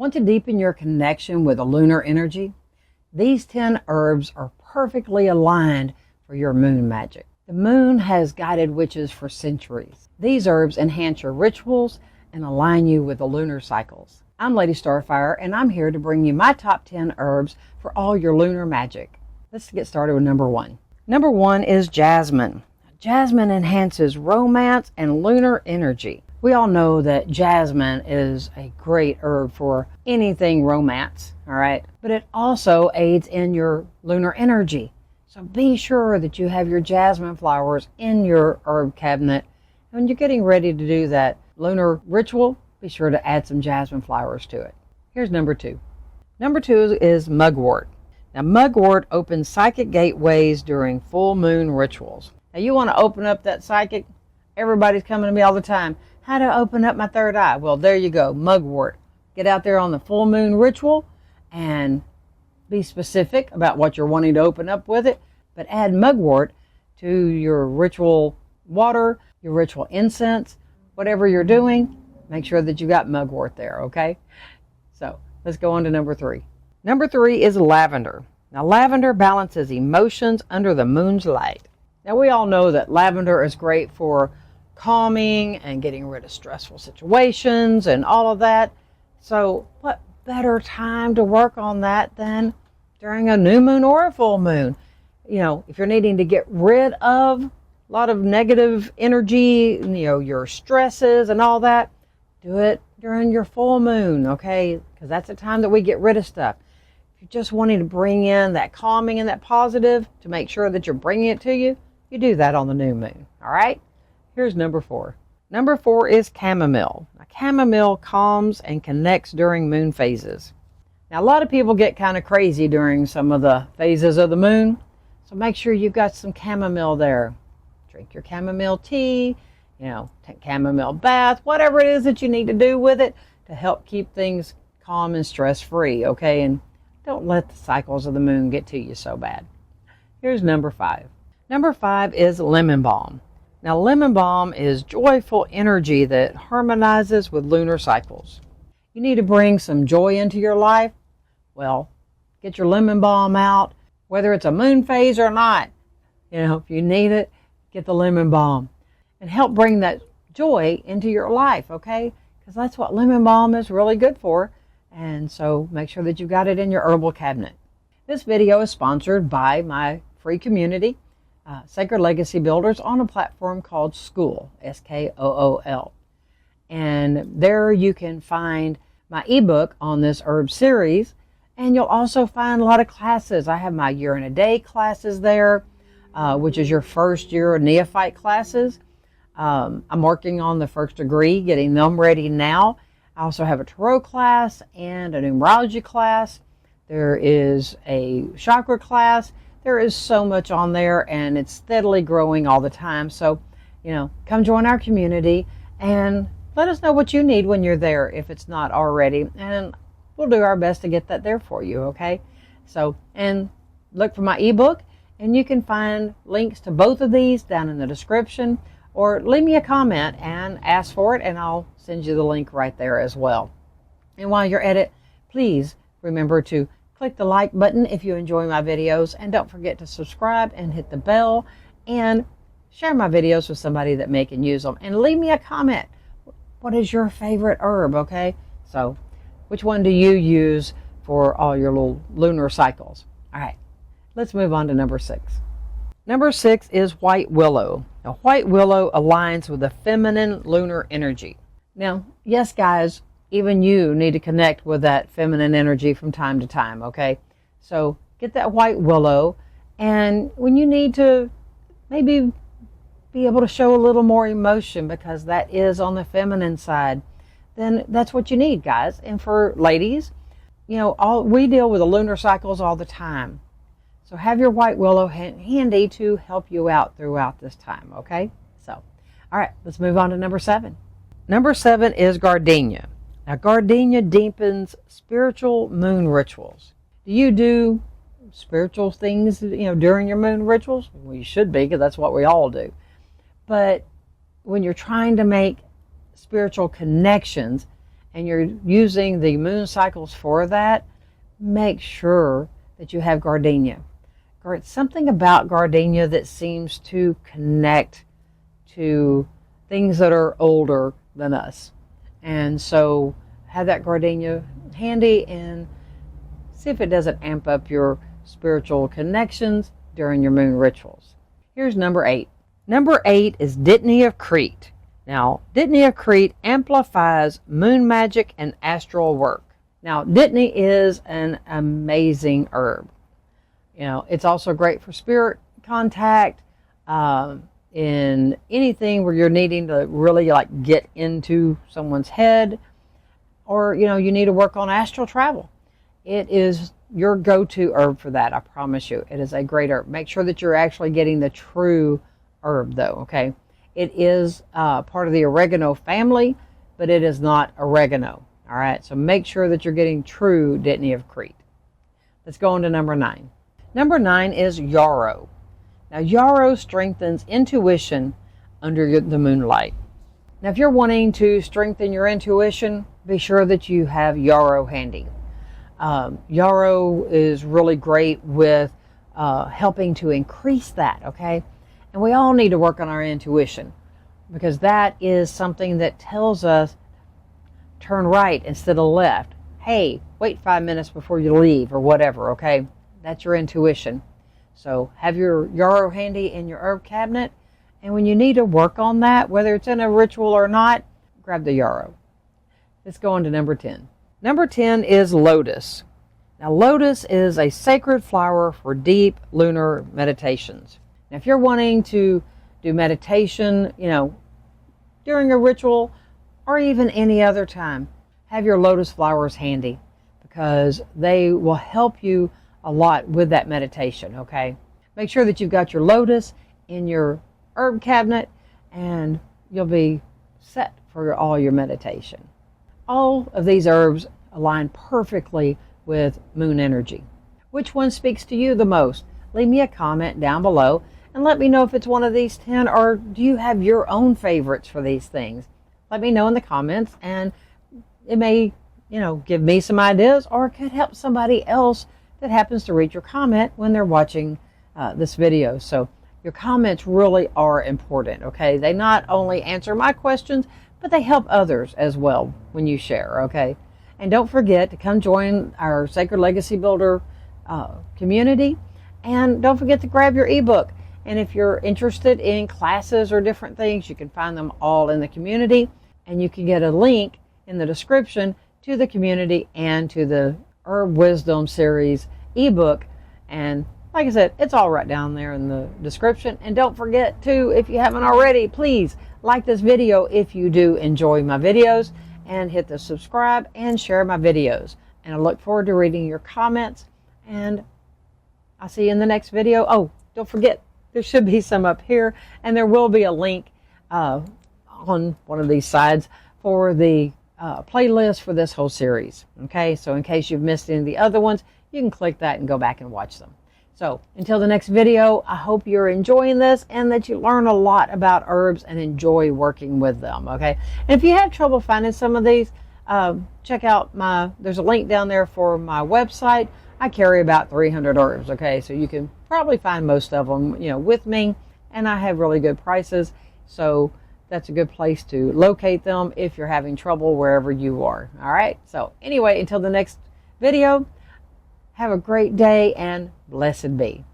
Want to deepen your connection with the lunar energy? These 10 herbs are perfectly aligned for your moon magic. The moon has guided witches for centuries. These herbs enhance your rituals and align you with the lunar cycles. I'm Lady StarFire, and I'm here to bring you my top 10 herbs for all your lunar magic. Let's get started with number 1. Number 1 is jasmine. Jasmine enhances romance and lunar energy. We all know that jasmine is a great herb for anything romance, all right? But it also aids in your lunar energy. So be sure that you have your jasmine flowers in your herb cabinet. When you're getting ready to do that lunar ritual, be sure to add some jasmine flowers to it. Here's number 2. Number 2 is mugwort. Now, mugwort opens psychic gateways during full moon rituals. Now, you want to open up that psychic? Everybody's coming to me all the time. How to open up my third eye? Well, there you go, mugwort. Get out there on the full moon ritual and be specific about what you're wanting to open up with it, but add mugwort to your ritual water, your ritual incense, whatever you're doing, make sure that you got mugwort there, okay? So let's go on to number 3. Number 3 is lavender. Now, lavender balances emotions under the moon's light. Now, we all know that lavender is great for calming and getting rid of stressful situations and all of that. So what better time to work on that than during a new moon or a full moon? You know, if you're needing to get rid of a lot of negative energy, you know, your stresses and all that, do it during your full moon, okay? Because that's the time that we get rid of stuff. If you're just wanting to bring in that calming and that positive to make sure that you're bringing it to you, you do that on the new moon, all right? Here's number 4. Number 4 is chamomile. Now, chamomile calms and connects during moon phases. Now, a lot of people get kind of crazy during some of the phases of the moon, so make sure you've got some chamomile there. Drink your chamomile tea, you know, take chamomile bath, whatever it is that you need to do with it to help keep things calm and stress-free, okay? And don't let the cycles of the moon get to you so bad. Here's number 5. Number 5 is lemon balm. Now, lemon balm is joyful energy that harmonizes with lunar cycles. You need to bring some joy into your life? Well, get your lemon balm out, whether it's a moon phase or not. You know, if you need it, get the lemon balm and help bring that joy into your life, okay? Because that's what lemon balm is really good for. And so make sure that you got it in your herbal cabinet. This video is sponsored by my free community, Sacred Legacy Builders, on a platform called School, S-K-O-O-L. And there you can find my ebook on this herb series, and you'll also find a lot of classes. I have my year and a day classes there, which is your first year neophyte classes. I'm working on the first degree, getting them ready now. I also have a tarot class and a numerology class. There is a chakra class. There is so much on there, and it's steadily growing all the time. So, you know, come join our community and let us know what you need when you're there if it's not already. And we'll do our best to get that there for you, okay? So, and look for my ebook, and you can find links to both of these down in the description, or leave me a comment and ask for it, and I'll send you the link right there as well. And while you're at it, please remember to click the like button if you enjoy my videos, and don't forget to subscribe and hit the bell and share my videos with somebody that may can use them, and leave me a comment. What is your favorite herb, okay? So which one do you use for all your little lunar cycles? All right, let's move on to number 6. Number 6 is white willow. Now, white willow aligns with the feminine lunar energy. Now, yes, guys, even you need to connect with that feminine energy from time to time, okay? So get that white willow, and when you need to maybe be able to show a little more emotion, because that is on the feminine side, then that's what you need, guys. And for ladies, you know, we deal with the lunar cycles all the time. So have your white willow handy to help you out throughout this time, okay? So, all right, let's move on to number 7. Number 7 is gardenia. Now, gardenia deepens spiritual moon rituals. Do you do spiritual things, you know, during your moon rituals? Well, you should be, because that's what we all do. But when you're trying to make spiritual connections and you're using the moon cycles for that, make sure that you have gardenia. Something about gardenia that seems to connect to things that are older than us. And so have that gardenia handy and see if it doesn't amp up your spiritual connections during your moon rituals. Here's number 8. Number 8 is Dittany of Crete. Now, Dittany of Crete amplifies moon magic and astral work. Now, Dittany is an amazing herb. You know, it's also great for spirit contact, in anything where you're needing to really like get into someone's head, or, you know, you need to work on astral travel. It is your go-to herb for that, I promise you. It is a great herb. Make sure that you're actually getting the true herb though, okay? It is part of the oregano family, but it is not oregano, all right? So make sure that you're getting true Dittany of Crete. Let's go on to number 9. Number 9 is yarrow. Now, yarrow strengthens intuition under the moonlight. Now, if you're wanting to strengthen your intuition, be sure that you have yarrow handy. Yarrow is really great with helping to increase that, okay? And we all need to work on our intuition, because that is something that tells us turn right instead of left. Hey, wait 5 minutes before you leave or whatever, okay? That's your intuition. So have your yarrow handy in your herb cabinet, and when you need to work on that, whether it's in a ritual or not, grab the yarrow. Let's go on to number 10. Number 10 is lotus. Now, lotus is a sacred flower for deep lunar meditations. Now, if you're wanting to do meditation, you know, during a ritual or even any other time, have your lotus flowers handy, because they will help you a lot with that meditation, okay? Make sure that you've got your lotus in your herb cabinet and you'll be set for all your meditation. All of these herbs align perfectly with moon energy. Which one speaks to you the most? Leave me a comment down below and let me know if it's one of these 10, or do you have your own favorites for these things? Let me know in the comments, and it may, you know, give me some ideas, or it could help somebody else that happens to read your comment when they're watching this video. So your comments really are important, okay? They not only answer my questions, but they help others as well when you share, okay? And don't forget to come join our Sacred Legacy Builder community, and don't forget to grab your ebook. And if you're interested in classes or different things, you can find them all in the community, and you can get a link in the description to the community and to the Herb Wisdom series ebook. And like I said, it's all right down there in the description. And don't forget to, if you haven't already, please like this video if you do enjoy my videos, and hit the subscribe and share my videos. And I look forward to reading your comments, and I'll see you in the next video. Oh, don't forget, there should be some up here, and there will be a link on one of these sides for the playlist for this whole series. Okay, so in case you've missed any of the other ones, you can click that and go back and watch them. So until the next video, I hope you're enjoying this and that you learn a lot about herbs and enjoy working with them. Okay, and if you have trouble finding some of these, check out there's a link down there for my website. I carry about 300 herbs. Okay, so you can probably find most of them, you know, with me, and I have really good prices. So that's a good place to locate them if you're having trouble wherever you are. All right, so anyway, until the next video, have a great day and blessed be.